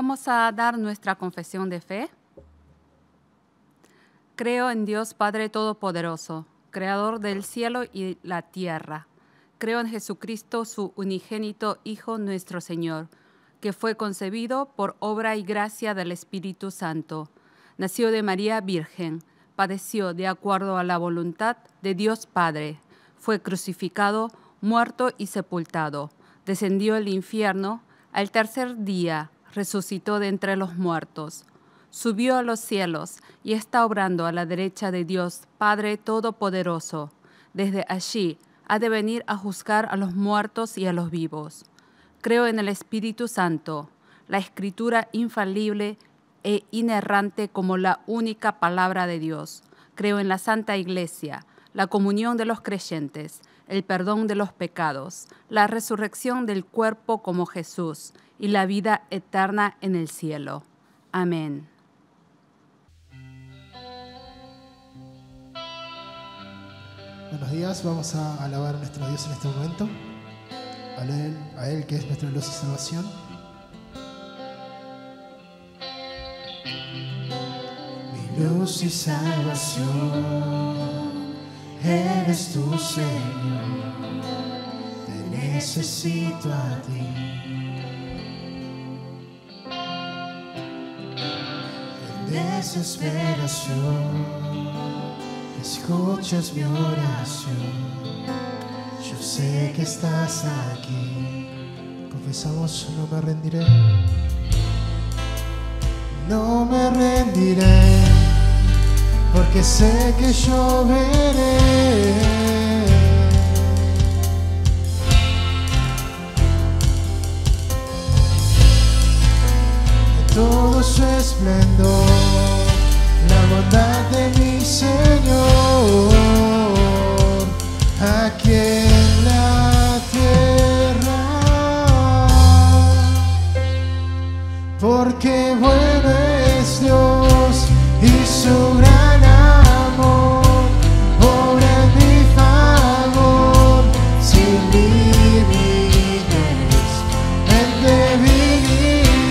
Vamos a dar nuestra confesión de fe. Creo en Dios Padre Todopoderoso, Creador del cielo y la tierra. Creo en Jesucristo, su unigénito Hijo nuestro Señor, que fue concebido por obra y gracia del Espíritu Santo. Nació de María Virgen, padeció de acuerdo a la voluntad de Dios Padre, fue crucificado, muerto y sepultado, descendió al infierno, al tercer día resucitó de entre los muertos, subió a los cielos y está obrando a la derecha de Dios Padre Todopoderoso. Desde allí ha de venir a juzgar a los muertos y a los vivos. Creo en el Espíritu Santo, la Escritura infalible e inerrante como la única palabra de Dios. Creo en la Santa Iglesia, la comunión de los creyentes, el perdón de los pecados, la resurrección del cuerpo como Jesús y la vida eterna en el cielo. Amén. Buenos días, vamos a alabar a nuestro Dios en este momento, a Él que es nuestra luz y salvación. Mi luz y salvación, eres tu Señor, te necesito a ti. En desesperación, escuchas mi oración, yo sé que estás aquí. Confesamos, no me rendiré, no me rendiré, porque sé que yo veré en todo su esplendor la bondad de mi Señor, aquí en la tierra, porque bueno es Dios y su gran amor obra en mi favor, sin límites, en debilidad,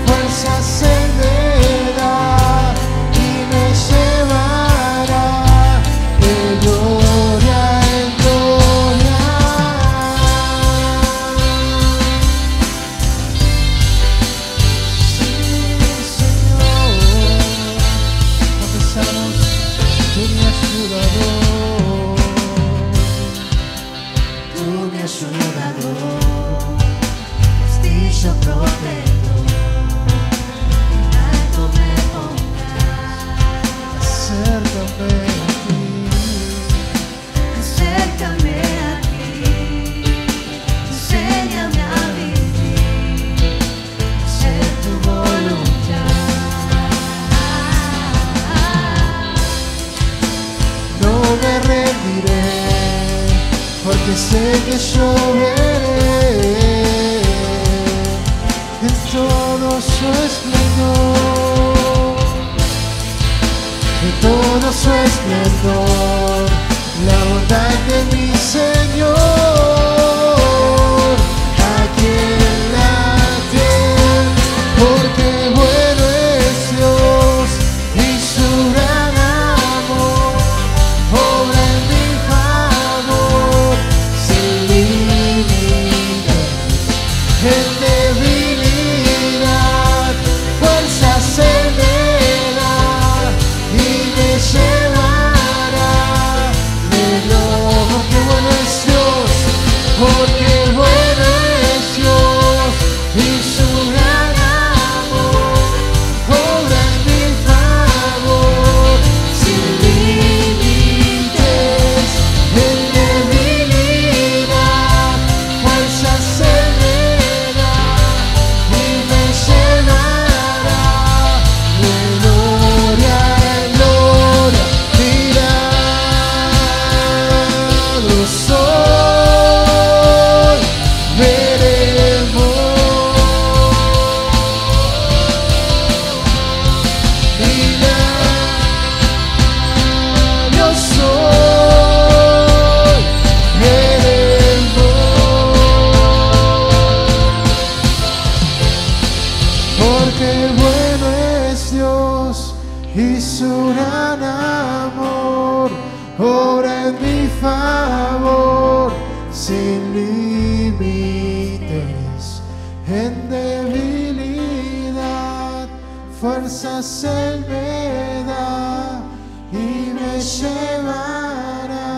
fuerzas Él me da y me llevará de gloria en gloria. Sí, Señor, confesamos, tú mi ayudador, tú mi ayudador, castillo protector, en alto me pondrás. Acércame a ti, Acércame a ti, enséñame a vivir, hacer tu voluntad. no me rendiré, porque sé que yo veré en todo su esplendor, en todo su esplendor, la bondad de mi Señor, aquí en la tierra, porque bueno es Dios y su gran amor obra en mi favor, sin límites, en debilidad, fuerzas Él me da y me llevará amor sin límites. En debilidad, fuerzas Él me da y me llevará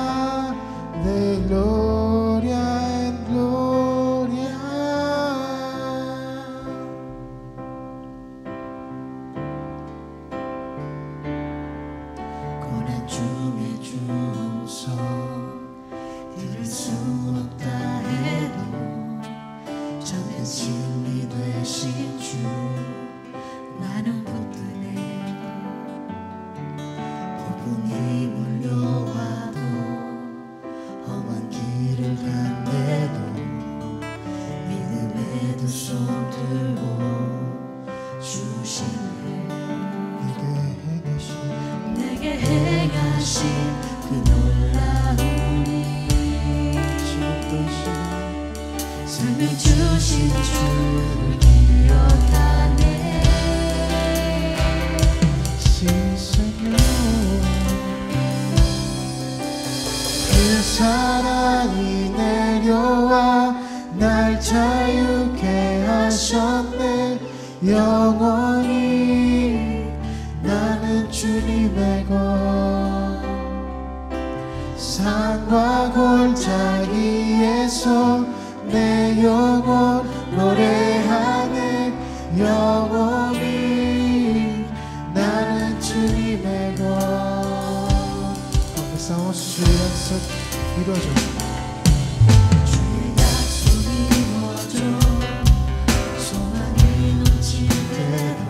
de gloria en gloria. 고난중에 중성 들을 수 없다 해도 전면 진리 되신 주 나는 붙드네. 폭풍이 몰려와도 험한 길을 간대도 믿음의 두 손 들고 주시네. 내게 행하신 그 놀라운 일 생명 주신 주를 기억하네. 그 사랑이 내려와 날 자유케 하셨네. 영원히 나는 주님의 것. 산과 골짜기에서 내 영혼 노래하네. 영원히 나는 주님의 것. 싸워 주의 약속 이루어져. 주의 약속 이루어져. 소망이 넘칠 때도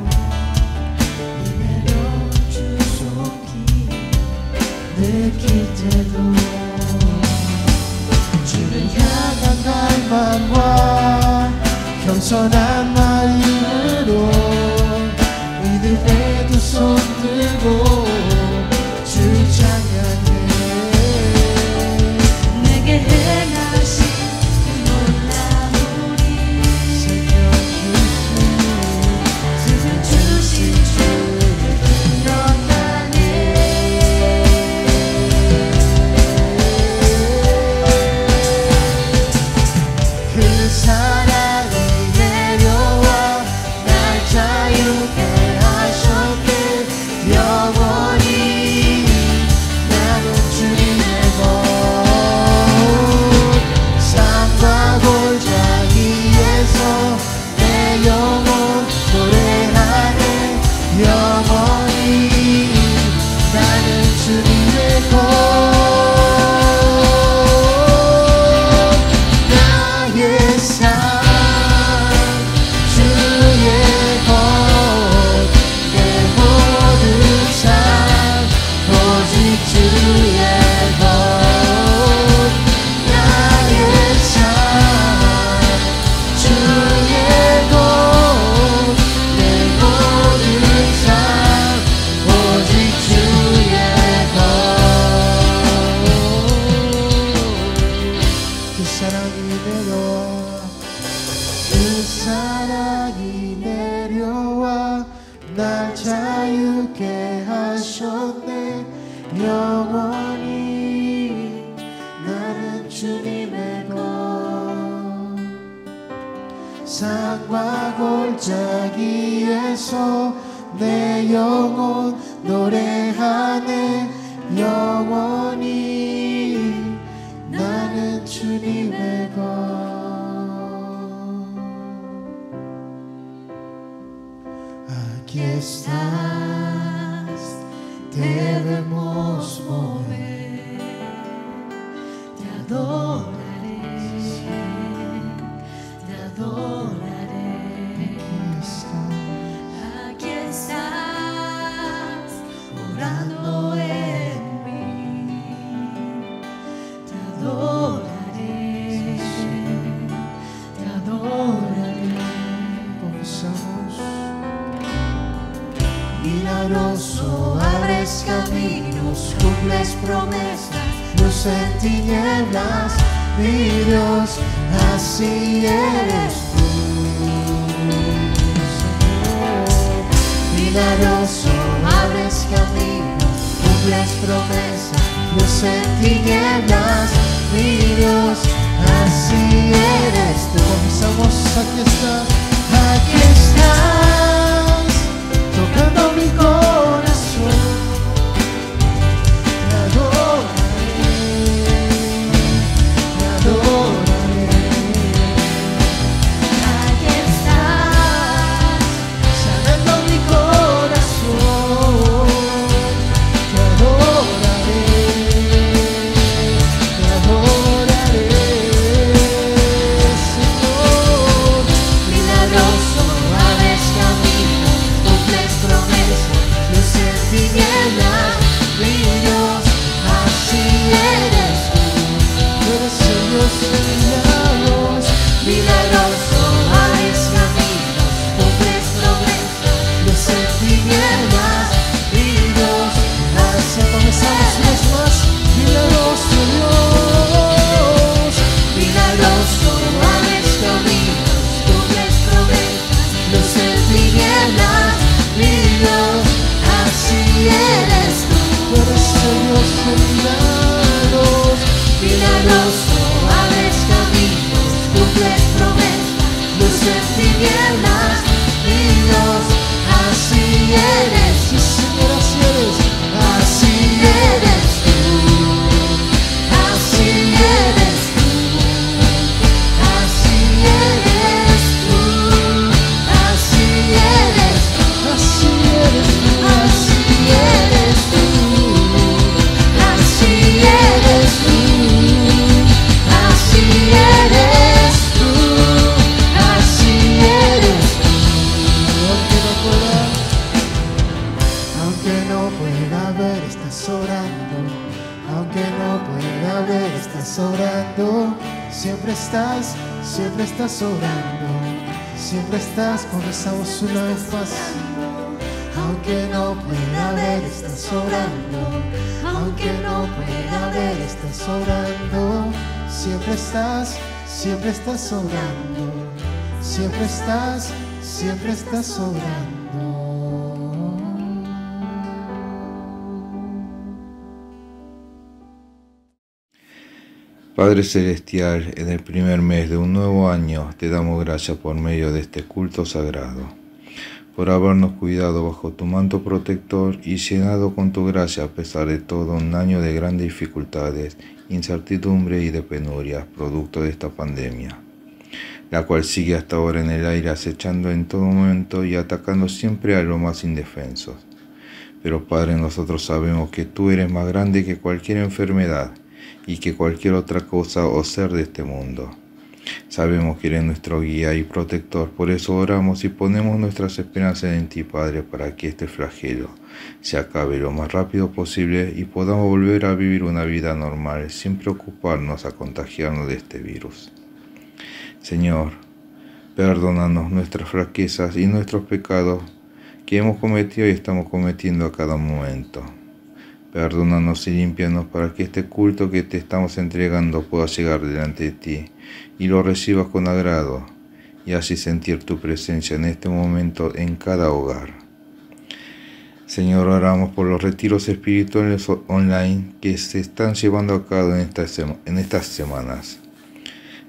이내려 주 속히 느낄 때도 주를 향한 갈망과 겸손한 마음으로 믿음의 두 손 들고 주 찬양해. 내게 행하신 그 놀라운 일 생명 주신 주를 기억하네. 그 사랑이 내려와 날 자유케 하셨네. 영원히 나는 주님의 것. 산과 골짜기에서 내 영혼 노래하네. 영원히 나는 주님의 것. 나의 삶 주의 것. 내 모든 삶 오직 주의 것. 나의 삶 주의 것. 내 모든 삶 오직 주의 것. 그 사랑이 내려와 그 사랑이 내려와 날 자유케 하셨네. 영원히 나는 주님의 것. 산과 골짜기에서 내 영혼 노래하네. 영원히 나는 주님의 것. Aquí estás, debemos mover, te adoraré, te adoraré. Aquí estás, orando en mí, te adoraré, te adoraré. Confesamos. Milagroso, abres caminos, cumples promesas, luz en tinieblas, mi Dios, así eres tú, Señor. Milagroso, abres caminos, cumples promesas, luz en tinieblas, mi Dios, así eres tú. Confesamos, aquí estás, tocando mi corazón. Te adoraré. Aquí estás, Sanando mi corazón, te adoraré, Señor. milagroso, abres camino, cumples promesas, luz en tinieblas, mi Dios, así eres tú. Tú eres el Dios de milagros, Milagroso, abres caminos, cumples promesas, luz en tinieblas, mi Dios. Así comenzamos una vez más, milagroso Dios, milagroso, abres caminos, cumples promesas, luz en tinieblas, mi Dios, así eres tú. tú eres el Dios de milagros. Milagroso, abres caminos, cumples promesas, luz en tinieblas, mi Dios, así eres Sí, tú. Señor, así eres. Así eres tú, así eres tú, así eres tú, así eres tú, Así eres tú. así eres tú, así eres tú, así eres tú, así eres tú. Aunque no pueda ver, estás orando. Aunque no pueda ver, estás orando. Siempre estás orando. Siempre estás, comenzamos una vez más. Aunque no pueda ver, estás orando. Aunque no pueda ver, estás orando. Siempre estás orando. Siempre estás orando. Padre Celestial, en el primer mes de un nuevo año te damos gracias por medio de este culto sagrado, por habernos cuidado bajo tu manto protector y llenado con tu gracia a pesar de todo un año de grandes dificultades, incertidumbre y de penurias, producto de esta pandemia, la cual sigue hasta ahora en el aire acechando en todo momento y atacando siempre a los más indefensos. Pero Padre, nosotros sabemos que tú eres más grande que cualquier enfermedad y que cualquier otra cosa o ser de este mundo. Sabemos que eres nuestro guía y protector, por eso oramos y ponemos nuestras esperanzas en ti, Padre, para que este flagelo se acabe lo más rápido posible y podamos volver a vivir una vida normal sin preocuparnos a contagiarnos de este virus. Señor, perdónanos nuestras flaquezas y nuestros pecados que hemos cometido y estamos cometiendo a cada momento. Perdónanos y límpianos para que este culto que te estamos entregando pueda llegar delante de ti y lo recibas con agrado y así sentir tu presencia en este momento en cada hogar. Señor, oramos por los retiros espirituales online que se están llevando a cabo en estas semanas.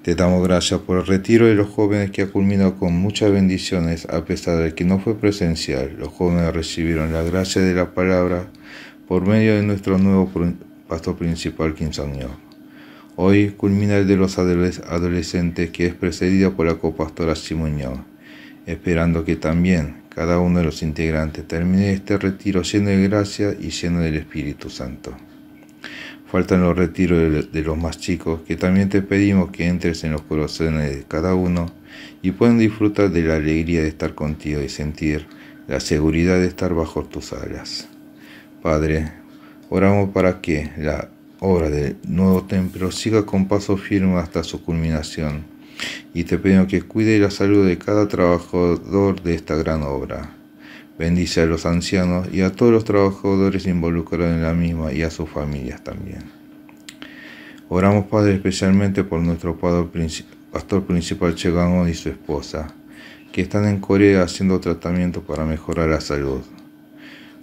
Te damos gracias por el retiro de los jóvenes que ha culminado con muchas bendiciones a pesar de que no fue presencial. Los jóvenes recibieron la gracia de la palabra por medio de nuestro nuevo pastor principal, Kim Sang-Yeok. Hoy culmina el de los adolescentes, que es precedido por la copastora Simon-Yeok, esperando que también cada uno de los integrantes termine este retiro lleno de gracia y lleno del Espíritu Santo. Faltan los retiros de los más chicos, que también te pedimos que entres en los corazones de cada uno y puedan disfrutar de la alegría de estar contigo y sentir la seguridad de estar bajo tus alas. Padre, oramos para que la obra del nuevo templo siga con paso firme hasta su culminación y te pedimos que cuide la salud de cada trabajador de esta gran obra. Bendice a los ancianos y a todos los trabajadores involucrados en la misma y a sus familias también. Oramos, Padre, especialmente por nuestro pastor principal Che Gang-won y su esposa, que están en Corea haciendo tratamiento para mejorar la salud.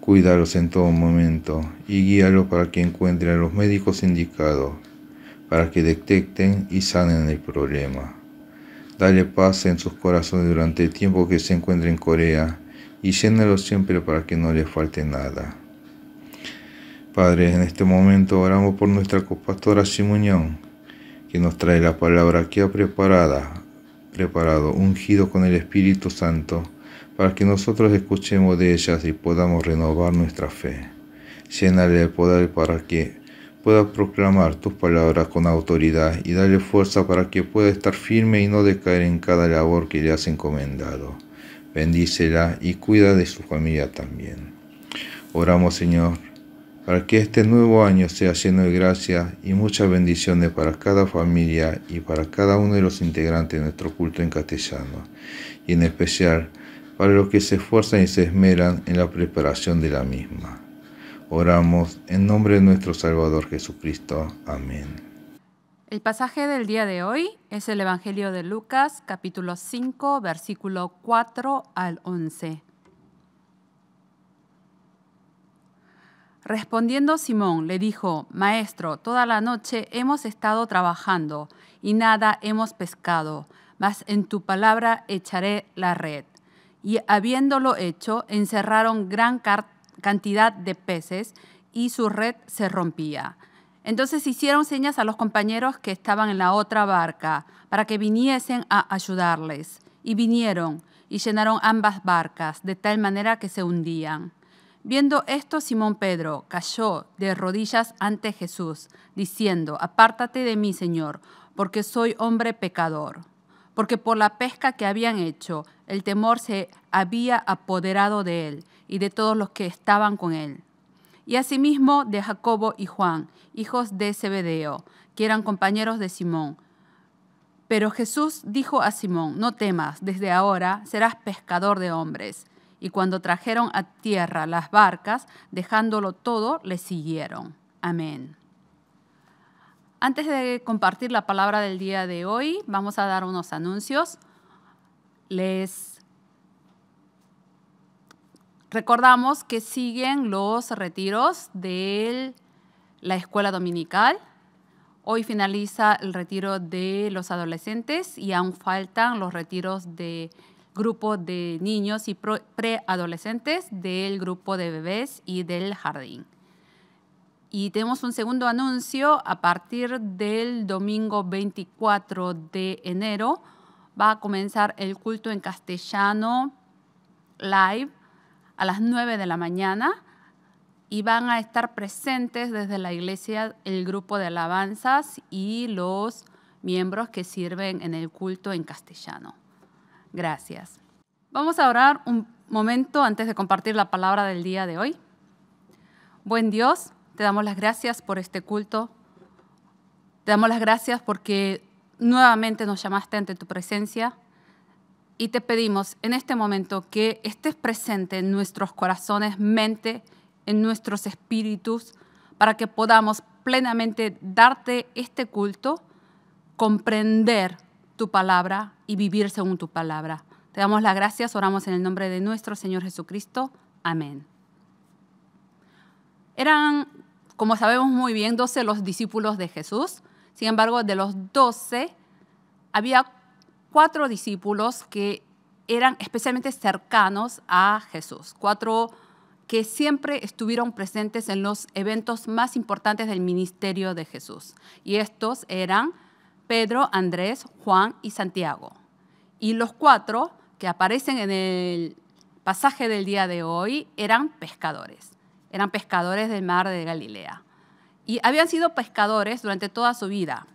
Cuídalos en todo momento y guíalos para que encuentren a los médicos indicados, para que detecten y sanen el problema. Dale paz en sus corazones durante el tiempo que se encuentren en Corea y llénalos siempre para que no les falte nada. Padre, en este momento oramos por nuestra copastora Simuñón, que nos trae la palabra que ha preparado, ungido con el Espíritu Santo, para que nosotros escuchemos de ellas y podamos renovar nuestra fe. Llénale de poder para que pueda proclamar tus palabras con autoridad y darle fuerza para que pueda estar firme y no decaer en cada labor que le has encomendado. Bendícela y cuida de su familia también. Oramos, Señor, para que este nuevo año sea lleno de gracia y muchas bendiciones para cada familia y para cada uno de los integrantes de nuestro culto en castellano, y en especial para los que se esfuerzan y se esmeran en la preparación de la misma. Oramos en nombre de nuestro Salvador Jesucristo. Amén. El pasaje del día de hoy es el Evangelio de Lucas, capítulo 5, versículo 4 al 11. Respondiendo Simón, le dijo: Maestro, toda la noche hemos estado trabajando y nada hemos pescado, mas en tu palabra echaré la red. Y habiéndolo hecho, encerraron gran cantidad de peces y su red se rompía. Entonces hicieron señas a los compañeros que estaban en la otra barca para que viniesen a ayudarles. Y vinieron y llenaron ambas barcas de tal manera que se hundían. Viendo esto, Simón Pedro cayó de rodillas ante Jesús, diciendo: Apártate de mí, Señor, porque soy hombre pecador. Porque por la pesca que habían hecho, el temor se había apoderado de él y de todos los que estaban con él. Y asimismo de Jacobo y Juan, hijos de Zebedeo, que eran compañeros de Simón. Pero Jesús dijo a Simón: No temas, desde ahora serás pescador de hombres. Y cuando trajeron a tierra las barcas, dejándolo todo, le siguieron. Amén. Antes de compartir la palabra del día de hoy, vamos a dar unos anuncios. Les recordamos que siguen los retiros de la escuela dominical. Hoy finaliza el retiro de los adolescentes y aún faltan los retiros de grupo de niños y preadolescentes, del grupo de bebés y del jardín. Y tenemos un segundo anuncio: a partir del domingo 24 de enero va a comenzar el culto en castellano live a las 9 de la mañana y van a estar presentes desde la iglesia el grupo de alabanzas y los miembros que sirven en el culto en castellano. Gracias. Vamos a orar un momento antes de compartir la palabra del día de hoy. Buen Dios, te damos las gracias por este culto. Te damos las gracias porque nuevamente nos llamaste ante tu presencia y te pedimos en este momento que estés presente en nuestros corazones, mente, en nuestros espíritus, para que podamos plenamente darte este culto, comprender tu palabra y vivir según tu palabra. Te damos las gracias, oramos en el nombre de nuestro Señor Jesucristo. Amén. Eran, como sabemos muy bien, 12 los discípulos de Jesús. Sin embargo, de los 12, había 4 discípulos que eran especialmente cercanos a Jesús. 4 que siempre estuvieron presentes en los eventos más importantes del ministerio de Jesús. Y estos eran Pedro, Andrés, Juan y Santiago. Y los 4 que aparecen en el pasaje del día de hoy eran pescadores. Eran pescadores del mar de Galilea. Y habían sido pescadores durante toda su vida.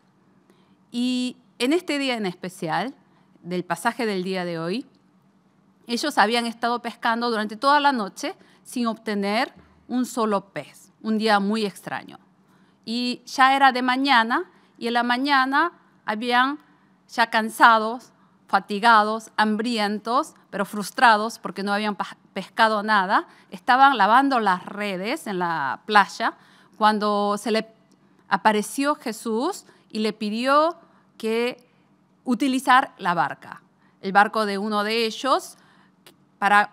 Y en este día en especial, del pasaje del día de hoy, ellos habían estado pescando durante toda la noche sin obtener un solo pez. Un día muy extraño. Y ya era de mañana, y en la mañana habían ya cansados, fatigados, hambrientos, pero frustrados porque no habían pescado nada. Estaban lavando las redes en la playa cuando se le apareció Jesús y le pidió que utilizar la barca, el barco de uno de ellos, para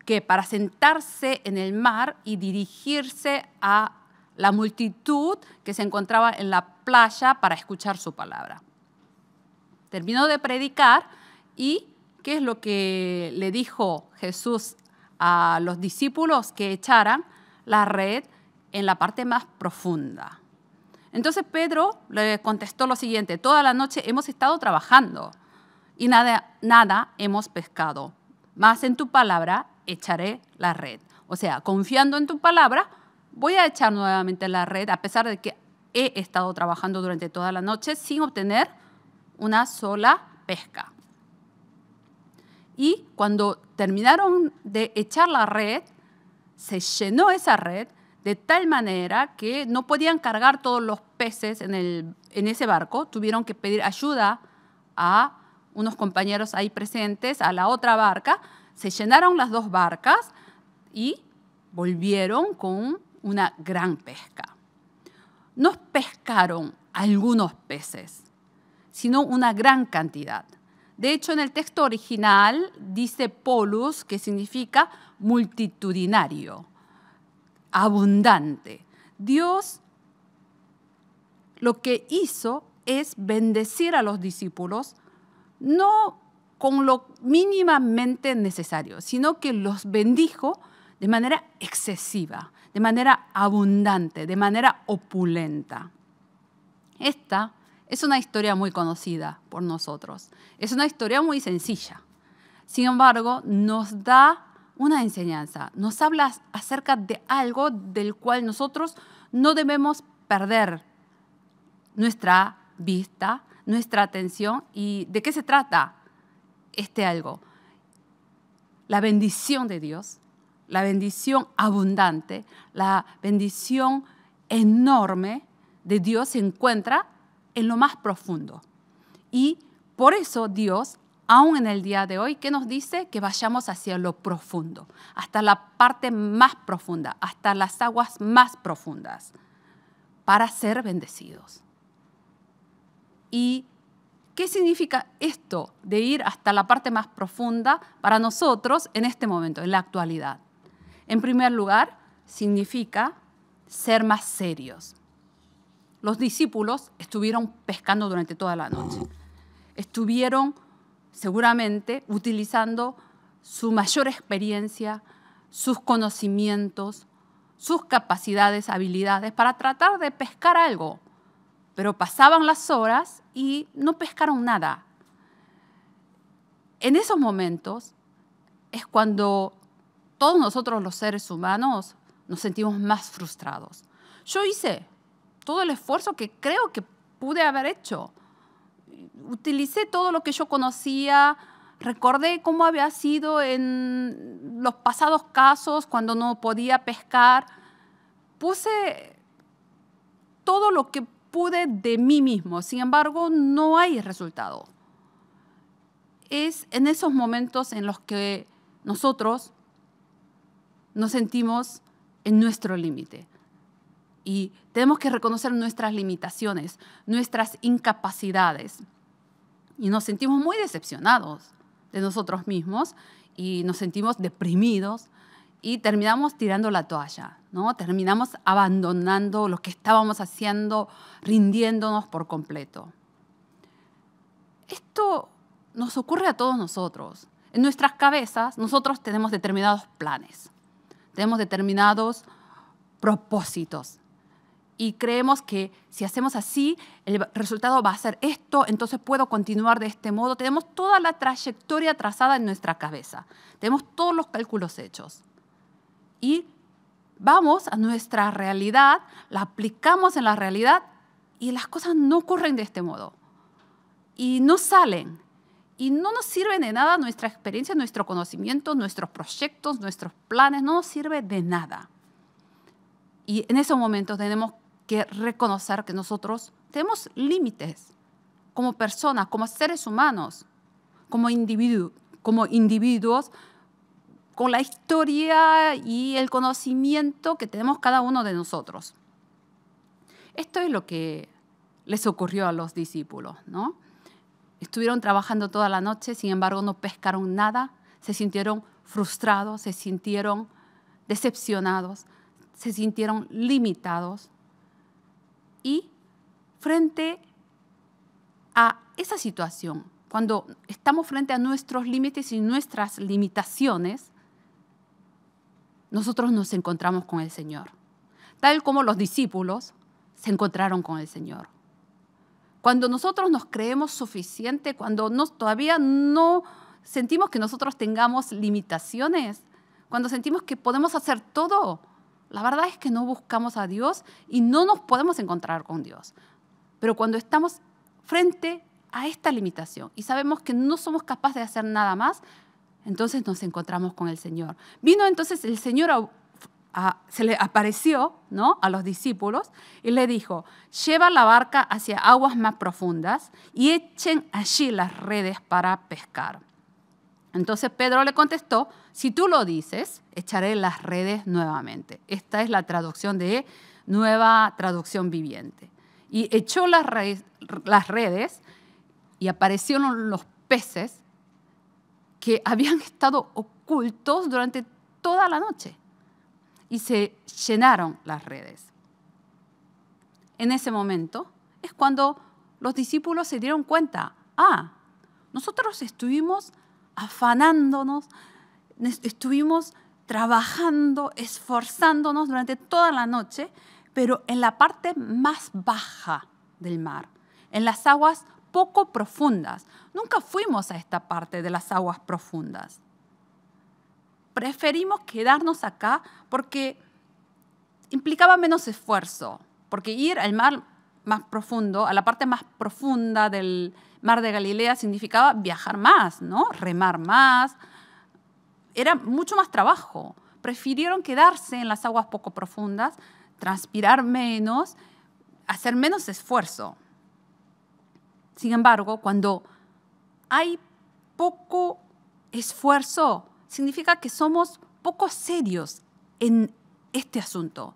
¿qué? Para sentarse en el mar y dirigirse a la multitud que se encontraba en la playa para escuchar su palabra. Terminó de predicar y ¿qué es lo que le dijo Jesús a los discípulos? Que echaran la red en la parte más profunda. Entonces Pedro le contestó lo siguiente: toda la noche hemos estado trabajando y nada hemos pescado, mas en tu palabra echaré la red. O sea, confiando en tu palabra, voy a echar nuevamente la red, a pesar de que he estado trabajando durante toda la noche sin obtener una sola pesca. Y cuando terminaron de echar la red, se llenó esa red de tal manera que no podían cargar todos los peces en ese barco. Tuvieron que pedir ayuda a unos compañeros ahí presentes, a la otra barca. Se llenaron las dos barcas y volvieron con una gran pesca. No pescaron algunos peces, sino una gran cantidad. De hecho, en el texto original dice polus, que significa multitudinario, abundante. Dios lo que hizo es bendecir a los discípulos, no con lo mínimamente necesario, sino que los bendijo de manera excesiva, de manera abundante, de manera opulenta. Esta es una historia muy conocida por nosotros. Es una historia muy sencilla. Sin embargo, nos da una enseñanza. Nos habla acerca de algo del cual nosotros no debemos perder nuestra vista, nuestra atención. ¿Y de qué se trata este algo? La bendición de Dios, la bendición abundante, la bendición enorme de Dios se encuentra en lo más profundo. Y por eso Dios, aún en el día de hoy, ¿qué nos dice? Que vayamos hacia lo profundo, hasta la parte más profunda, hasta las aguas más profundas, para ser bendecidos. ¿Y qué significa esto de ir hasta la parte más profunda para nosotros en este momento, en la actualidad? En primer lugar, significa ser más serios. Los discípulos estuvieron pescando durante toda la noche. Estuvieron seguramente utilizando su mayor experiencia, sus conocimientos, sus capacidades, habilidades para tratar de pescar algo. Pero pasaban las horas y no pescaron nada. En esos momentos es cuando todos nosotros los seres humanos nos sentimos más frustrados. Yo hice todo el esfuerzo que creo que pude haber hecho. Utilicé todo lo que yo conocía, recordé cómo había sido en los pasados casos cuando no podía pescar. Puse todo lo que pude de mí mismo, sin embargo, no hay resultado. Es en esos momentos en los que nosotros nos sentimos en nuestro límite. Y tenemos que reconocer nuestras limitaciones, nuestras incapacidades. Y nos sentimos muy decepcionados de nosotros mismos y nos sentimos deprimidos y terminamos tirando la toalla, ¿no? Terminamos abandonando lo que estábamos haciendo, rindiéndonos por completo. Esto nos ocurre a todos nosotros. En nuestras cabezas nosotros tenemos determinados planes, tenemos determinados propósitos. Y creemos que si hacemos así, el resultado va a ser esto, entonces puedo continuar de este modo. Tenemos toda la trayectoria trazada en nuestra cabeza. Tenemos todos los cálculos hechos. Y vamos a nuestra realidad, la aplicamos en la realidad y las cosas no ocurren de este modo. Y no salen. Y no nos sirve de nada nuestra experiencia, nuestro conocimiento, nuestros proyectos, nuestros planes, no nos sirve de nada. Y en esos momentos tenemos que reconocer que nosotros tenemos límites como personas, como seres humanos, como individuos, con la historia y el conocimiento que tenemos cada uno de nosotros. Esto es lo que les ocurrió a los discípulos, ¿no? Estuvieron trabajando toda la noche, sin embargo no pescaron nada, se sintieron frustrados, se sintieron decepcionados, se sintieron limitados. Y frente a esa situación, cuando estamos frente a nuestros límites y nuestras limitaciones, nosotros nos encontramos con el Señor, tal como los discípulos se encontraron con el Señor. Cuando nosotros nos creemos suficiente, cuando todavía no sentimos que nosotros tengamos limitaciones, cuando sentimos que podemos hacer todo, la verdad es que no buscamos a Dios y no nos podemos encontrar con Dios. Pero cuando estamos frente a esta limitación y sabemos que no somos capaces de hacer nada más, entonces nos encontramos con el Señor. Vino entonces el Señor, se le apareció, ¿no?, a los discípulos y le dijo: lleva la barca hacia aguas más profundas y echen allí las redes para pescar. Entonces Pedro le contestó: si tú lo dices, echaré las redes nuevamente. Esta es la traducción de Nueva Traducción Viviente. Y echó las redes y aparecieron los peces que habían estado ocultos durante toda la noche. Y se llenaron las redes. En ese momento es cuando los discípulos se dieron cuenta: nosotros estuvimos afanándonos, estuvimos trabajando, esforzándonos durante toda la noche, pero en la parte más baja del mar, en las aguas poco profundas. Nunca fuimos a esta parte de las aguas profundas. Preferimos quedarnos acá porque implicaba menos esfuerzo, porque ir al mar más profundo, a la parte más profunda del mar de Galilea, significaba viajar más, ¿no?, remar más. Era mucho más trabajo. Prefirieron quedarse en las aguas poco profundas, transpirar menos, hacer menos esfuerzo. Sin embargo, cuando hay poco esfuerzo, significa que somos poco serios en este asunto.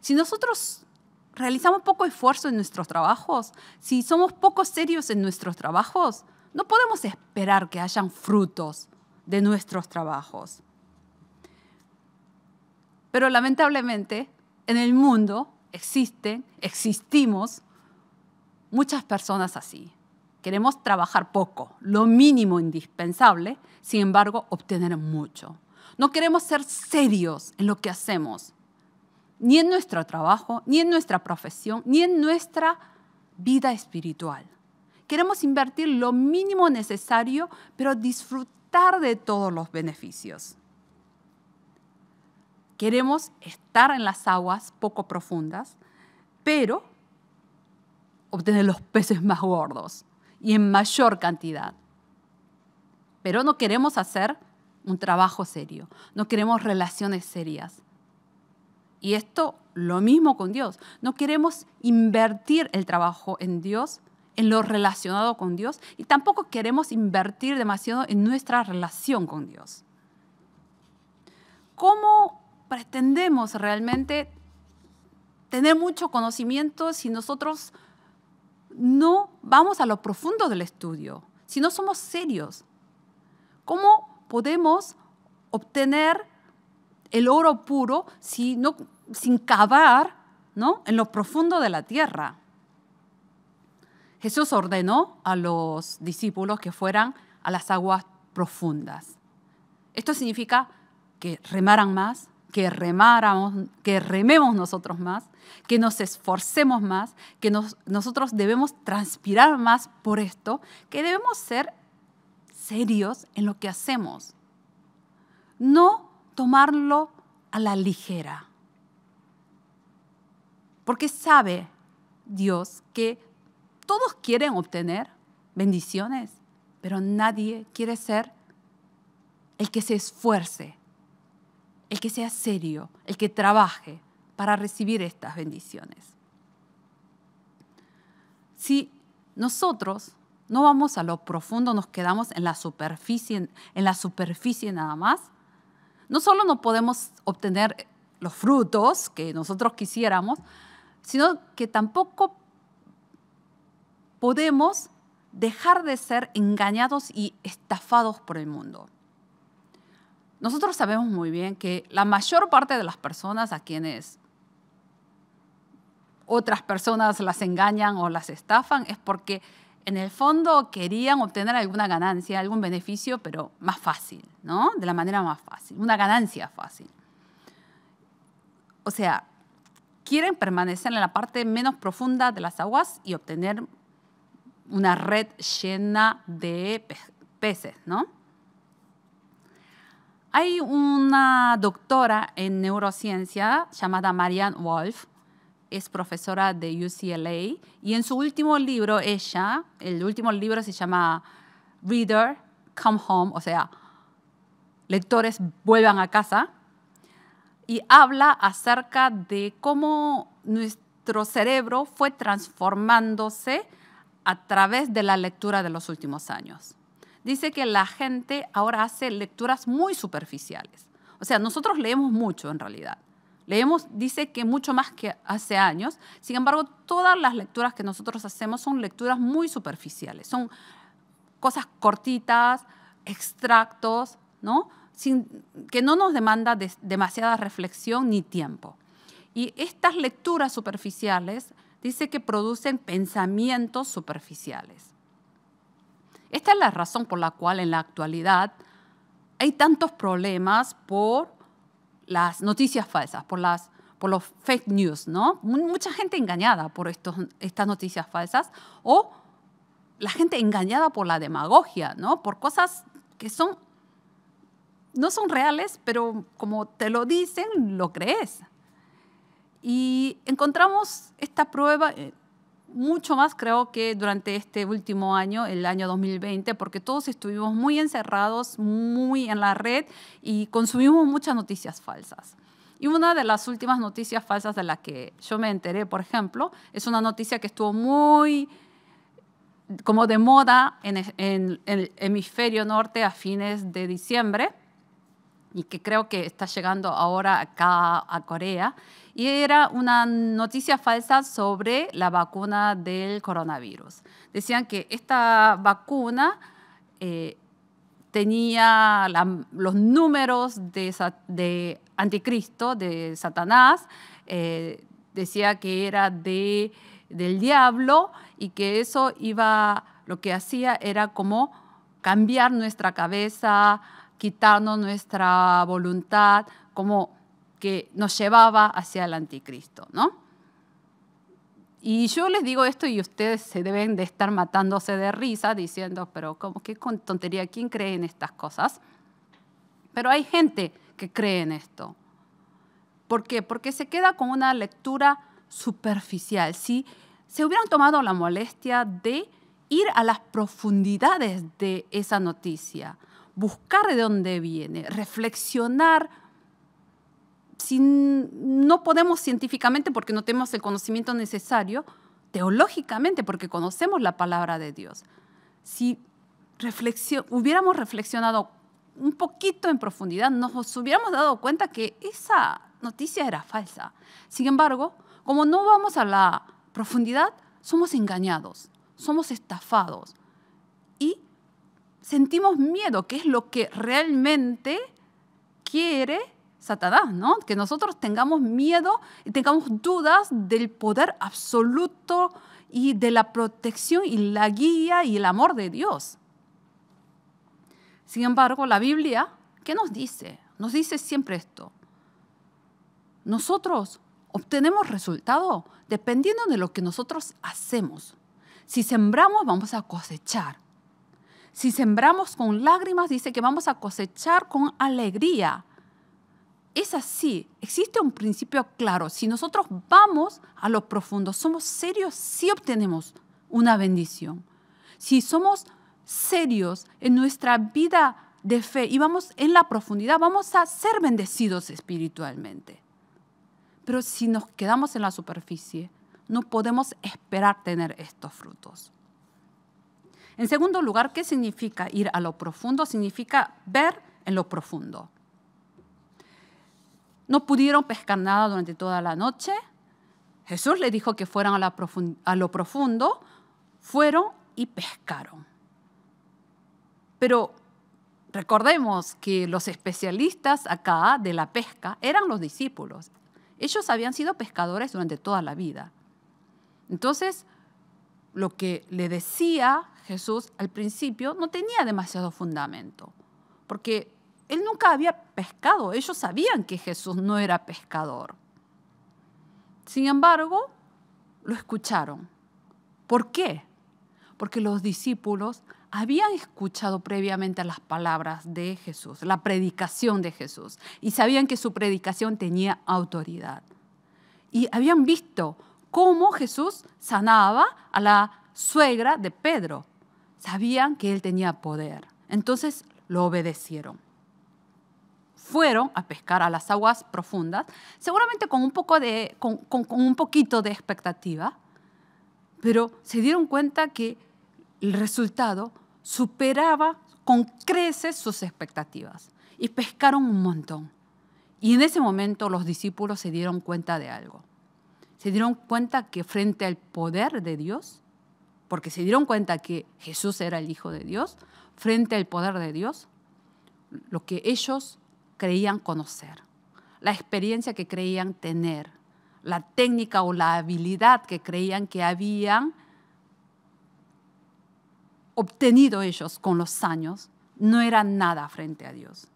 Si nosotros realizamos poco esfuerzo en nuestros trabajos, si somos poco serios en nuestros trabajos, no podemos esperar que hayan frutos de nuestros trabajos. Pero lamentablemente, en el mundo existimos muchas personas así. Queremos trabajar poco, lo mínimo indispensable, sin embargo, obtener mucho. No queremos ser serios en lo que hacemos, ni en nuestro trabajo, ni en nuestra profesión, ni en nuestra vida espiritual. Queremos invertir lo mínimo necesario, pero disfrutar de todos los beneficios. Queremos estar en las aguas poco profundas, pero obtener los peces más gordos y en mayor cantidad. Pero no queremos hacer un trabajo serio, no queremos relaciones serias. Y esto, lo mismo con Dios. No queremos invertir el trabajo en Dios, en lo relacionado con Dios, y tampoco queremos invertir demasiado en nuestra relación con Dios. ¿Cómo pretendemos realmente tener mucho conocimiento si nosotros no vamos a lo profundo del estudio, si no somos serios? ¿Cómo podemos obtener el oro puro sin cavar, ¿no?, en lo profundo de la tierra? Jesús ordenó a los discípulos que fueran a las aguas profundas. Esto significa que remaran más, que rememos nosotros más, que nos esforcemos más, que nosotros debemos transpirar más por esto, que debemos ser serios en lo que hacemos. No tomarlo a la ligera. Porque sabe Dios que todos quieren obtener bendiciones, pero nadie quiere ser el que se esfuerce, el que sea serio, el que trabaje para recibir estas bendiciones. Si nosotros no vamos a lo profundo, nos quedamos en la superficie nada más, no solo no podemos obtener los frutos que nosotros quisiéramos, sino que tampoco podemos dejar de ser engañados y estafados por el mundo. nosotros sabemos muy bien que la mayor parte de las personas a quienes otras personas las engañan o las estafan es porque en el fondo querían obtener alguna ganancia, algún beneficio, pero más fácil, ¿no? De la manera más fácil, una ganancia fácil. O sea, quieren permanecer en la parte menos profunda de las aguas y obtener una red llena de peces, ¿no? Hay una doctora en neurociencia llamada Marianne Wolf, es profesora de UCLA, y en su último libro, el último libro se llama Reader, Come Home, o sea, lectores vuelvan a casa, y habla acerca de cómo nuestro cerebro fue transformándose a través de la lectura de los últimos años. Dice que la gente ahora hace lecturas muy superficiales. O sea, nosotros leemos mucho en realidad. Leemos, dice que mucho más que hace años. Sin embargo, todas las lecturas que nosotros hacemos son lecturas muy superficiales. Son cosas cortitas, extractos, ¿no? Que no nos demanda demasiada reflexión ni tiempo. Y estas lecturas superficiales dice que producen pensamientos superficiales. Esta es la razón por la cual en la actualidad hay tantos problemas por las noticias falsas, por los fake news, ¿no? Mucha gente engañada por estas noticias falsas o la gente engañada por la demagogia, ¿no? Por cosas que no son reales, pero como te lo dicen, lo crees. Y encontramos esta prueba mucho más, creo que durante este último año, el año 2020, porque todos estuvimos muy encerrados, muy en la red y consumimos muchas noticias falsas. Y una de las últimas noticias falsas de las que yo me enteré, por ejemplo, es una noticia que estuvo muy como de moda en el hemisferio norte a fines de diciembre y que creo que está llegando ahora acá a Corea. Y era una noticia falsa sobre la vacuna del coronavirus. Decían que esta vacuna tenía los números de anticristo, de Satanás, decía que era del diablo y que eso lo que hacía era como cambiar nuestra cabeza, quitarnos nuestra voluntad, como que nos llevaba hacia el anticristo, ¿no? Y yo les digo esto y ustedes se deben de estar matándose de risa diciendo, pero ¿cómo? ¿Qué tontería? ¿Quién cree en estas cosas? Pero hay gente que cree en esto. ¿Por qué? Porque se queda con una lectura superficial. Si se hubieran tomado la molestia de ir a las profundidades de esa noticia, buscar de dónde viene, reflexionar. Si no podemos científicamente porque no tenemos el conocimiento necesario, teológicamente porque conocemos la palabra de Dios. Si hubiéramos reflexionado un poquito en profundidad, nos hubiéramos dado cuenta que esa noticia era falsa. Sin embargo, como no vamos a la profundidad, somos engañados, somos estafados y sentimos miedo, que es lo que realmente quiere Satanás, ¿no? Que nosotros tengamos miedo y tengamos dudas del poder absoluto y de la protección y la guía y el amor de Dios. Sin embargo, la Biblia, ¿qué nos dice? Nos dice siempre esto. Nosotros obtenemos resultado dependiendo de lo que nosotros hacemos. Si sembramos, vamos a cosechar. Si sembramos con lágrimas, dice que vamos a cosechar con alegría. Es así, existe un principio claro. Si nosotros vamos a lo profundo, somos serios, sí obtenemos una bendición. Si somos serios en nuestra vida de fe y vamos en la profundidad, vamos a ser bendecidos espiritualmente. Pero si nos quedamos en la superficie, no podemos esperar tener estos frutos. En segundo lugar, ¿qué significa ir a lo profundo? Significa ver en lo profundo. No pudieron pescar nada durante toda la noche. Jesús les dijo que fueran a lo profundo. Fueron y pescaron. Pero Recordemos que los especialistas acá de la pesca eran los discípulos. Ellos habían sido pescadores durante toda la vida. Entonces, lo que le decía Jesús al principio no tenía demasiado fundamento, porque él nunca había pescado. Ellos sabían que Jesús no era pescador. Sin embargo, lo escucharon. ¿Por qué? Porque los discípulos habían escuchado previamente las palabras de Jesús, la predicación de Jesús, y sabían que su predicación tenía autoridad. Y habían visto cómo Jesús sanaba a la suegra de Pedro. Sabían que él tenía poder. Entonces lo obedecieron. Fueron a pescar a las aguas profundas, seguramente con un poquito de expectativa, pero se dieron cuenta que el resultado superaba con creces sus expectativas y pescaron un montón. Y en ese momento los discípulos se dieron cuenta de algo. Se dieron cuenta que frente al poder de Dios, porque se dieron cuenta que Jesús era el Hijo de Dios, frente al poder de Dios, lo que ellos creían conocer, la experiencia que creían tener, la técnica o la habilidad que creían que habían obtenido ellos con los años, no era nada frente a Dios.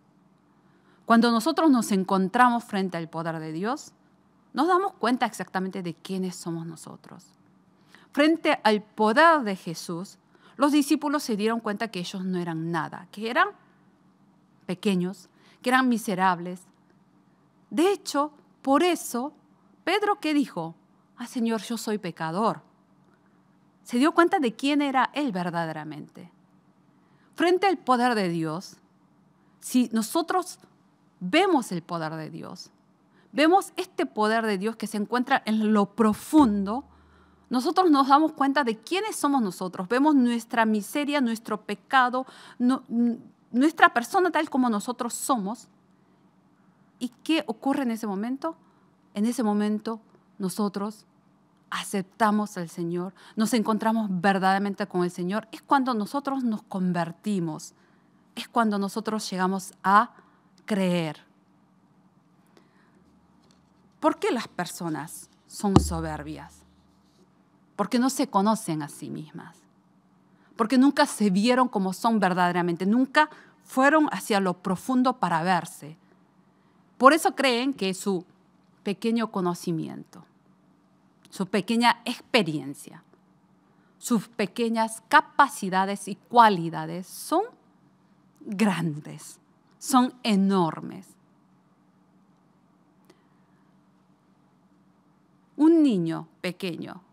Cuando nosotros nos encontramos frente al poder de Dios, nos damos cuenta exactamente de quiénes somos nosotros. Frente al poder de Jesús, los discípulos se dieron cuenta que ellos no eran nada, que eran pequeños, que eran miserables. De hecho, por eso, Pedro, ¿qué dijo? Señor, yo soy pecador. Se dio cuenta de quién era él verdaderamente. Frente al poder de Dios, si nosotros vemos el poder de Dios, vemos este poder de Dios que se encuentra en lo profundo, nosotros nos damos cuenta de quiénes somos nosotros. Vemos nuestra miseria, nuestro pecado, nuestra persona tal como nosotros somos. ¿Y qué ocurre en ese momento? En ese momento nosotros aceptamos al Señor, nos encontramos verdaderamente con el Señor. Es cuando nosotros nos convertimos, es cuando nosotros llegamos a creer. ¿Por qué las personas son soberbias? Porque no se conocen a sí mismas, porque nunca se vieron como son verdaderamente, nunca fueron hacia lo profundo para verse. Por eso creen que su pequeño conocimiento, su pequeña experiencia, sus pequeñas capacidades y cualidades son grandes, son enormes. Un niño pequeño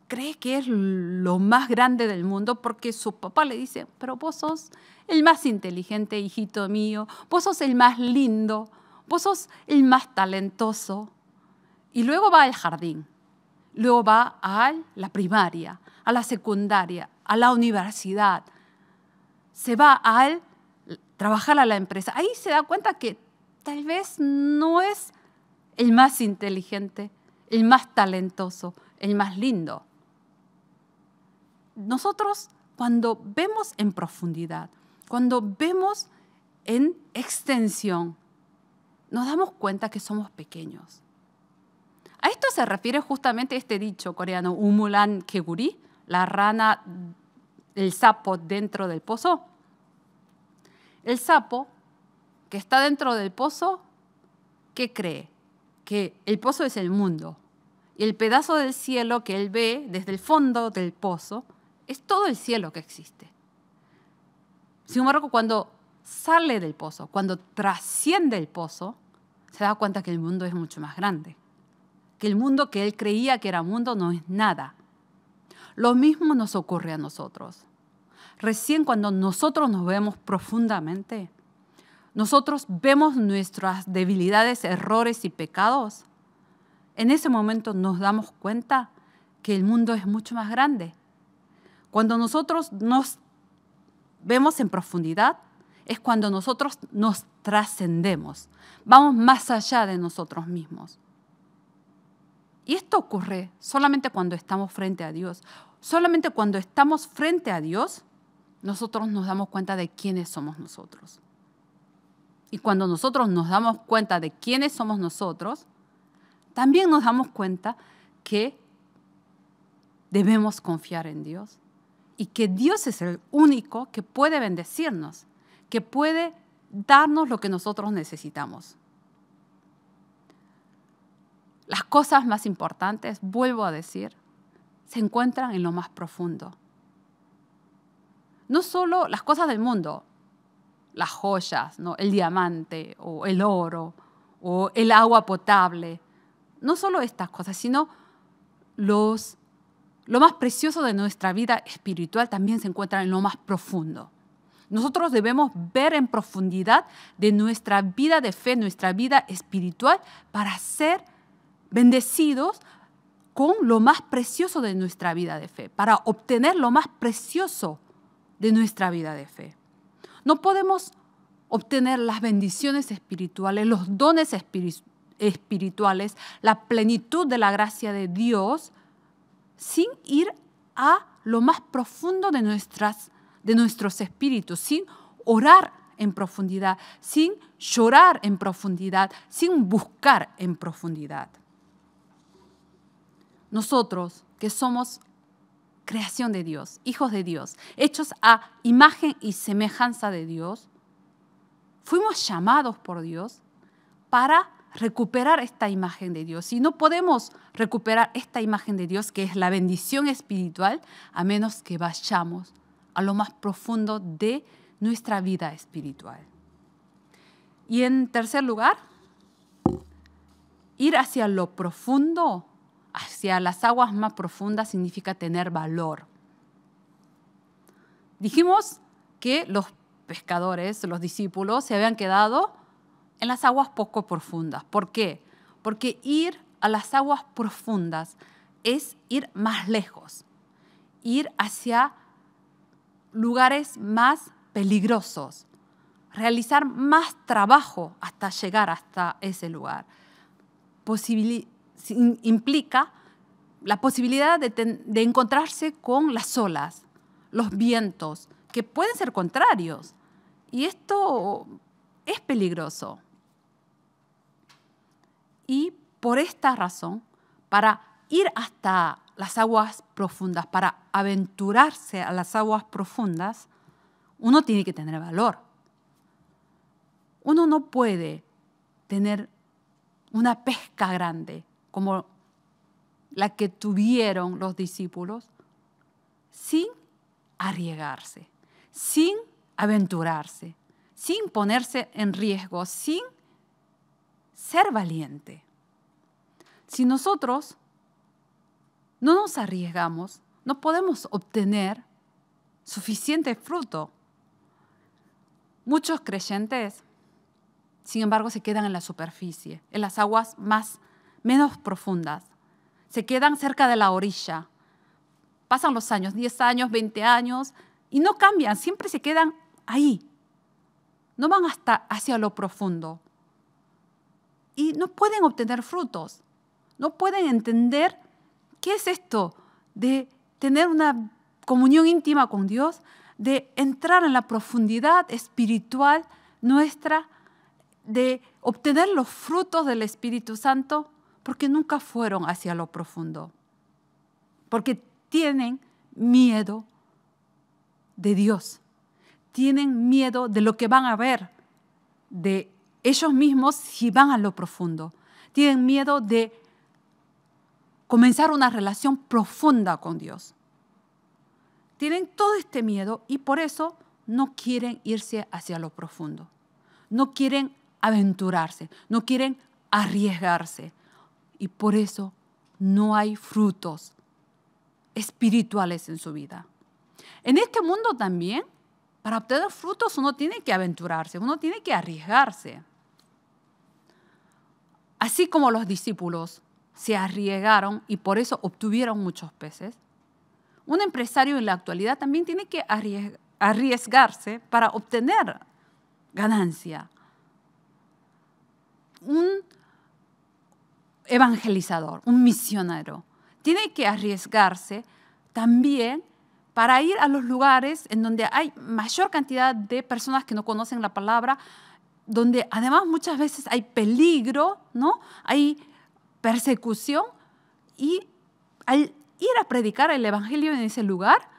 cree que es lo más grande del mundo porque su papá le dice, pero vos sos el más inteligente, hijito mío, vos sos el más lindo, vos sos el más talentoso. Y luego va al jardín, luego va a la primaria, a la secundaria, a la universidad, se va a trabajar a la empresa. Ahí se da cuenta que tal vez no es el más inteligente, el más talentoso, el más lindo. Nosotros, cuando vemos en profundidad, cuando vemos en extensión, nos damos cuenta que somos pequeños. A esto se refiere justamente este dicho coreano, umulan keguri, la rana, el sapo dentro del pozo. El sapo que está dentro del pozo, ¿qué cree? Que el pozo es el mundo. Y el pedazo del cielo que él ve desde el fondo del pozo es todo el cielo que existe. Sin embargo, cuando sale del pozo, cuando trasciende el pozo, se da cuenta que el mundo es mucho más grande. Que el mundo que él creía que era mundo no es nada. Lo mismo nos ocurre a nosotros. Recién cuando nosotros nos vemos profundamente, nosotros vemos nuestras debilidades, errores y pecados, en ese momento nos damos cuenta que el mundo es mucho más grande. Cuando nosotros nos vemos en profundidad, es cuando nosotros nos trascendemos, vamos más allá de nosotros mismos. Y esto ocurre solamente cuando estamos frente a Dios. Solamente cuando estamos frente a Dios, nosotros nos damos cuenta de quiénes somos nosotros. Y cuando nosotros nos damos cuenta de quiénes somos nosotros, también nos damos cuenta que debemos confiar en Dios y que Dios es el único que puede bendecirnos, que puede darnos lo que nosotros necesitamos. Las cosas más importantes, vuelvo a decir, se encuentran en lo más profundo. No solo las cosas del mundo, las joyas, ¿no? El diamante o el oro o el agua potable, no solo estas cosas, sino lo más precioso de nuestra vida espiritual también se encuentra en lo más profundo. Nosotros debemos ver en profundidad de nuestra vida de fe, nuestra vida espiritual, para ser bendecidos con lo más precioso de nuestra vida de fe, para obtener lo más precioso de nuestra vida de fe. No podemos obtener las bendiciones espirituales, los dones espirituales, la plenitud de la gracia de Dios, sin ir a lo más profundo de nuestros espíritus, sin orar en profundidad, sin llorar en profundidad, sin buscar en profundidad. Nosotros, que somos creación de Dios, hijos de Dios, hechos a imagen y semejanza de Dios, fuimos llamados por Dios para recuperar esta imagen de Dios. Y no podemos recuperar esta imagen de Dios, que es la bendición espiritual, a menos que vayamos a lo más profundo de nuestra vida espiritual. Y en tercer lugar, ir hacia lo profundo, hacia las aguas más profundas, significa tener valor. Dijimos que los pescadores, los discípulos, se habían quedado en las aguas poco profundas. ¿Por qué? Porque ir a las aguas profundas es ir más lejos, ir hacia lugares más peligrosos, realizar más trabajo hasta llegar hasta ese lugar. Implica la posibilidad de encontrarse con las olas, los vientos, que pueden ser contrarios. Y esto es peligroso. Y por esta razón, para ir hasta las aguas profundas, para aventurarse a las aguas profundas, uno tiene que tener valor. Uno no puede tener una pesca grande como la que tuvieron los discípulos sin arriesgarse, sin aventurarse, sin ponerse en riesgo, sin ser valiente. Si nosotros no nos arriesgamos, no podemos obtener suficiente fruto. Muchos creyentes, sin embargo, se quedan en la superficie, en las aguas menos profundas. Se quedan cerca de la orilla. Pasan los años, 10 años, 20 años, y no cambian, siempre se quedan ahí. No van hacia lo profundo. Y no pueden obtener frutos. No pueden entender qué es esto de tener una comunión íntima con Dios, de entrar en la profundidad espiritual nuestra, de obtener los frutos del Espíritu Santo, porque nunca fueron hacia lo profundo. Porque tienen miedo de Dios. Tienen miedo de lo que van a ver de ellos mismos si van a lo profundo. Tienen miedo de comenzar una relación profunda con Dios. Tienen todo este miedo y por eso no quieren irse hacia lo profundo. No quieren aventurarse, no quieren arriesgarse. Y por eso no hay frutos espirituales en su vida. En este mundo también, para obtener frutos uno tiene que aventurarse, uno tiene que arriesgarse. Así como los discípulos se arriesgaron y por eso obtuvieron muchos peces, un empresario en la actualidad también tiene que arriesgarse para obtener ganancia. Un evangelizador, un misionero, tiene que arriesgarse también para ir a los lugares en donde hay mayor cantidad de personas que no conocen la palabra, donde además muchas veces hay peligro, ¿no? Hay persecución, y al ir a predicar el evangelio en ese lugar,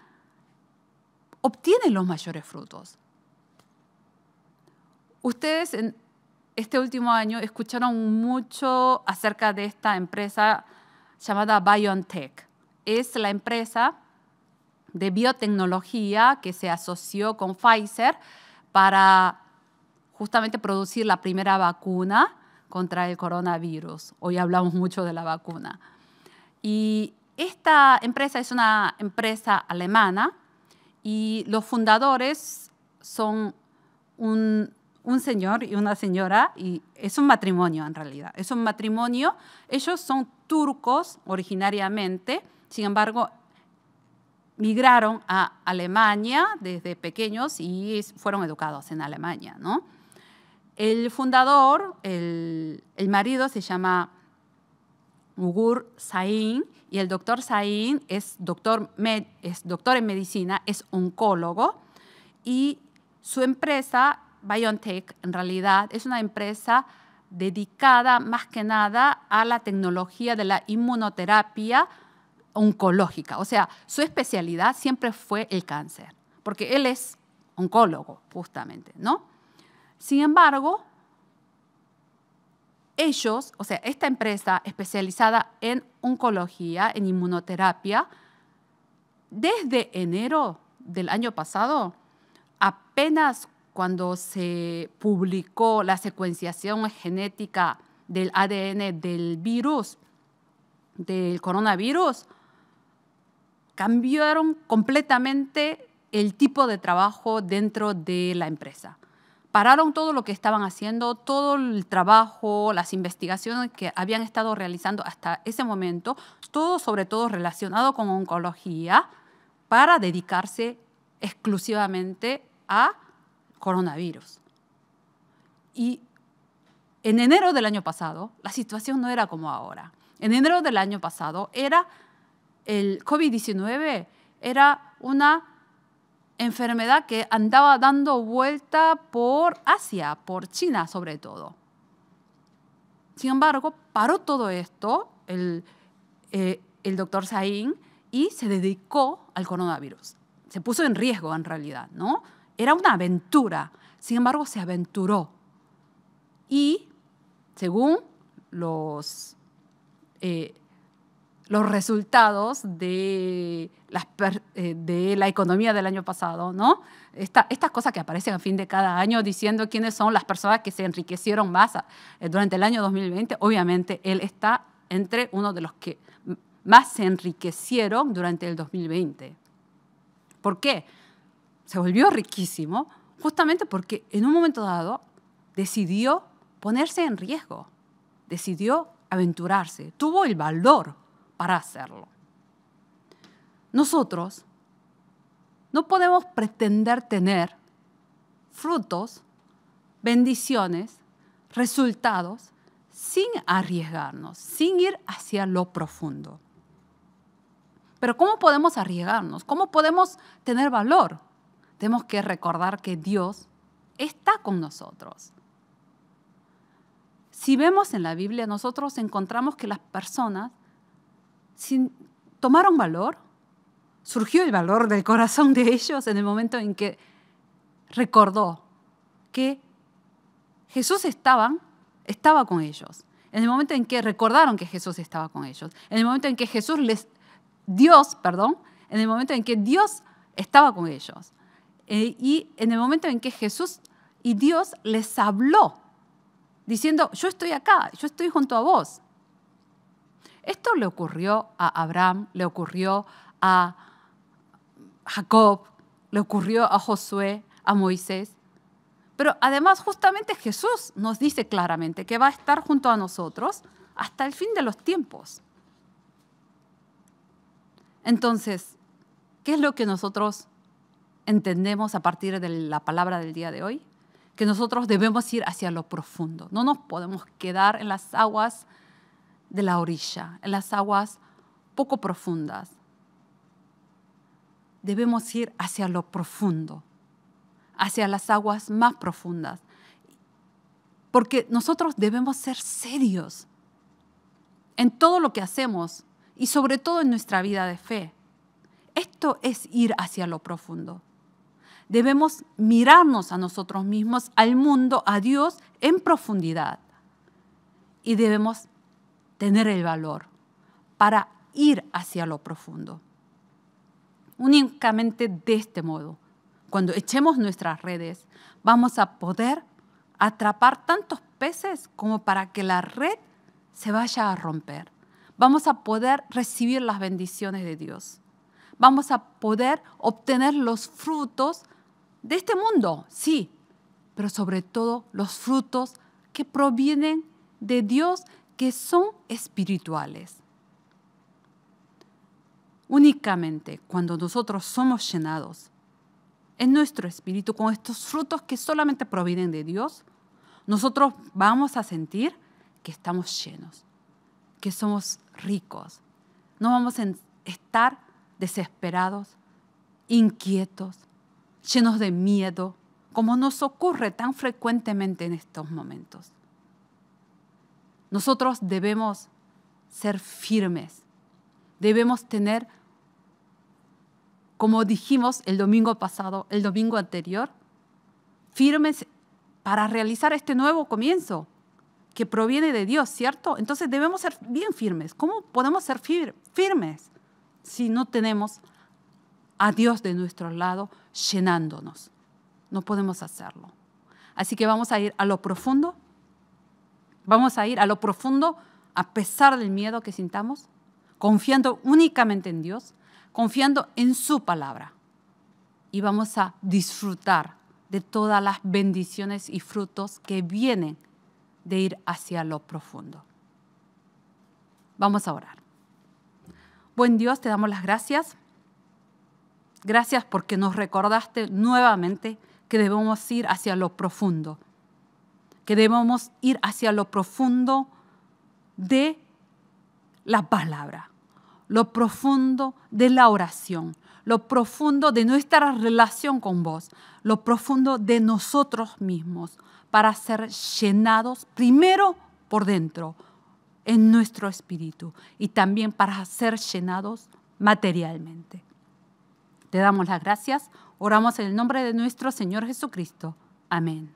obtienen los mayores frutos. Ustedes en este último año escucharon mucho acerca de esta empresa llamada BioNTech. Es la empresa de biotecnología que se asoció con Pfizer para justamente producir la primera vacuna contra el coronavirus. Hoy hablamos mucho de la vacuna. Y esta empresa es una empresa alemana y los fundadores son un señor y una señora, y es un matrimonio en realidad. Es un matrimonio. Ellos son turcos originariamente, sin embargo, migraron a Alemania desde pequeños y fueron educados en Alemania, ¿no? El fundador, el marido se llama Ugur Sahin, y el doctor Sahin es doctor en medicina, es oncólogo, y su empresa, BioNTech, en realidad es una empresa dedicada más que nada a la tecnología de la inmunoterapia oncológica. O sea, su especialidad siempre fue el cáncer, porque él es oncólogo, justamente, ¿no? Sin embargo, ellos, o sea, esta empresa especializada en oncología, en inmunoterapia, desde enero del año pasado, apenas cuando se publicó la secuenciación genética del ADN del virus, del coronavirus, cambiaron completamente el tipo de trabajo dentro de la empresa. Pararon todo lo que estaban haciendo, todo el trabajo, las investigaciones que habían estado realizando hasta ese momento, todo sobre todo relacionado con oncología, para dedicarse exclusivamente a coronavirus. Y en enero del año pasado, la situación no era como ahora. En enero del año pasado, el COVID-19 era una enfermedad que andaba dando vuelta por Asia, por China sobre todo. Sin embargo, paró todo esto el doctor Sahin y se dedicó al coronavirus. Se puso en riesgo en realidad, ¿no? Era una aventura. Sin embargo, se aventuró. Y según los resultados de la economía del año pasado, ¿no? Estas cosas que aparecen a fin de cada año diciendo quiénes son las personas que se enriquecieron más durante el año 2020, obviamente él está entre uno de los que más se enriquecieron durante el 2020. ¿Por qué? Se volvió riquísimo justamente porque en un momento dado decidió ponerse en riesgo, decidió aventurarse, tuvo el valor para hacerlo. Nosotros no podemos pretender tener frutos, bendiciones, resultados, sin arriesgarnos, sin ir hacia lo profundo. Pero ¿cómo podemos arriesgarnos? ¿Cómo podemos tener valor? Tenemos que recordar que Dios está con nosotros. Si vemos en la Biblia, nosotros encontramos que las personas tomaron valor, surgió el valor del corazón de ellos en el momento en que recordó que Jesús estaba con ellos, en el momento en que recordaron que Jesús estaba con ellos, en el momento en que en el momento en que Dios estaba con ellos, y en el momento en que Jesús y Dios les habló, diciendo, yo estoy acá, yo estoy junto a vos. Esto le ocurrió a Abraham, le ocurrió a Jacob, le ocurrió a Josué, a Moisés. Pero además justamente Jesús nos dice claramente que va a estar junto a nosotros hasta el fin de los tiempos. Entonces, ¿qué es lo que nosotros entendemos a partir de la palabra del día de hoy? Que nosotros debemos ir hacia lo profundo. No nos podemos quedar en las aguas de la orilla, en las aguas poco profundas. debemos ir hacia lo profundo, hacia las aguas más profundas. Porque nosotros debemos ser serios en todo lo que hacemos y sobre todo en nuestra vida de fe. Esto es ir hacia lo profundo. Debemos mirarnos a nosotros mismos, al mundo, a Dios en profundidad. Y debemos tener el valor para ir hacia lo profundo. Únicamente de este modo, cuando echemos nuestras redes, vamos a poder atrapar tantos peces como para que la red se vaya a romper. Vamos a poder recibir las bendiciones de Dios. Vamos a poder obtener los frutos de este mundo, sí, pero sobre todo los frutos que provienen de Dios, que son espirituales. Únicamente cuando nosotros somos llenados en nuestro espíritu con estos frutos que solamente provienen de Dios, nosotros vamos a sentir que estamos llenos, que somos ricos. No vamos a estar desesperados, inquietos, llenos de miedo, como nos ocurre tan frecuentemente en estos momentos. Nosotros debemos ser firmes, debemos tener, como dijimos el domingo pasado, el domingo anterior, firmes para realizar este nuevo comienzo que proviene de Dios, ¿cierto? Entonces debemos ser bien firmes. ¿Cómo podemos ser firmes si no tenemos a Dios de nuestro lado llenándonos? No podemos hacerlo. Así que vamos a ir a lo profundo. Vamos a ir a lo profundo a pesar del miedo que sintamos, confiando únicamente en Dios, confiando en su palabra. Y vamos a disfrutar de todas las bendiciones y frutos que vienen de ir hacia lo profundo. Vamos a orar. Buen Dios, te damos las gracias. Gracias porque nos recordaste nuevamente que debemos ir hacia lo profundo, que debemos ir hacia lo profundo de la palabra, lo profundo de la oración, lo profundo de nuestra relación con vos, lo profundo de nosotros mismos, para ser llenados primero por dentro, en nuestro espíritu, y también para ser llenados materialmente. Te damos las gracias, oramos en el nombre de nuestro Señor Jesucristo. Amén.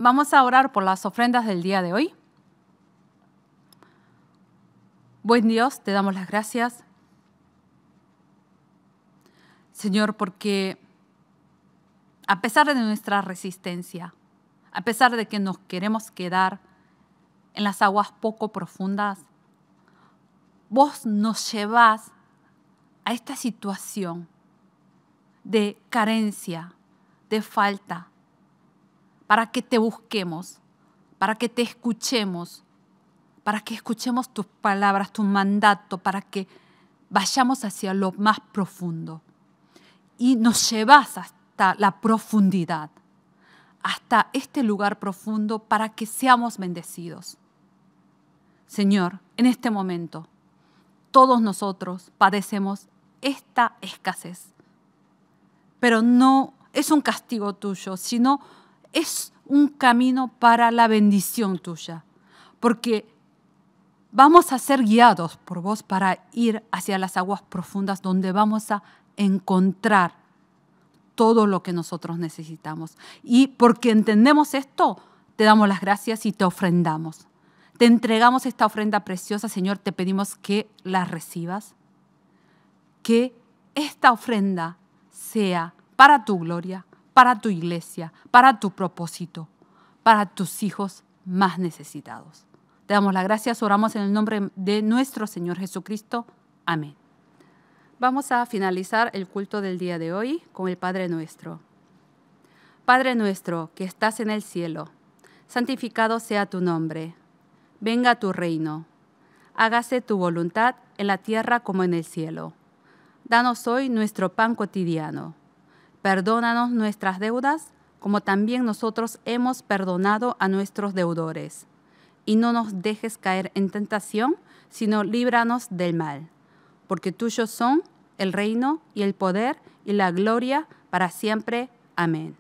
Vamos a orar por las ofrendas del día de hoy. Buen Dios, te damos las gracias, Señor, porque a pesar de nuestra resistencia, a pesar de que nos queremos quedar en las aguas poco profundas, vos nos llevás a esta situación de carencia, de falta, para que te busquemos, para que te escuchemos, para que escuchemos tus palabras, tu mandato, para que vayamos hacia lo más profundo. Y nos llevas hasta la profundidad, hasta este lugar profundo para que seamos bendecidos. Señor, en este momento, todos nosotros padecemos esta escasez, pero no es un castigo tuyo, sino es un camino para la bendición tuya, porque vamos a ser guiados por vos para ir hacia las aguas profundas donde vamos a encontrar todo lo que nosotros necesitamos. Y porque entendemos esto, te damos las gracias y te ofrendamos. Te entregamos esta ofrenda preciosa, Señor, te pedimos que la recibas, que esta ofrenda sea para tu gloria, para tu iglesia, para tu propósito, para tus hijos más necesitados. Te damos las gracias, oramos en el nombre de nuestro Señor Jesucristo. Amén. Vamos a finalizar el culto del día de hoy con el Padre Nuestro. Padre nuestro que estás en el cielo, santificado sea tu nombre. Venga tu reino. Hágase tu voluntad en la tierra como en el cielo. Danos hoy nuestro pan cotidiano. Perdónanos nuestras deudas, como también nosotros hemos perdonado a nuestros deudores. Y no nos dejes caer en tentación, sino líbranos del mal. Porque tuyos son el reino y el poder y la gloria para siempre. Amén.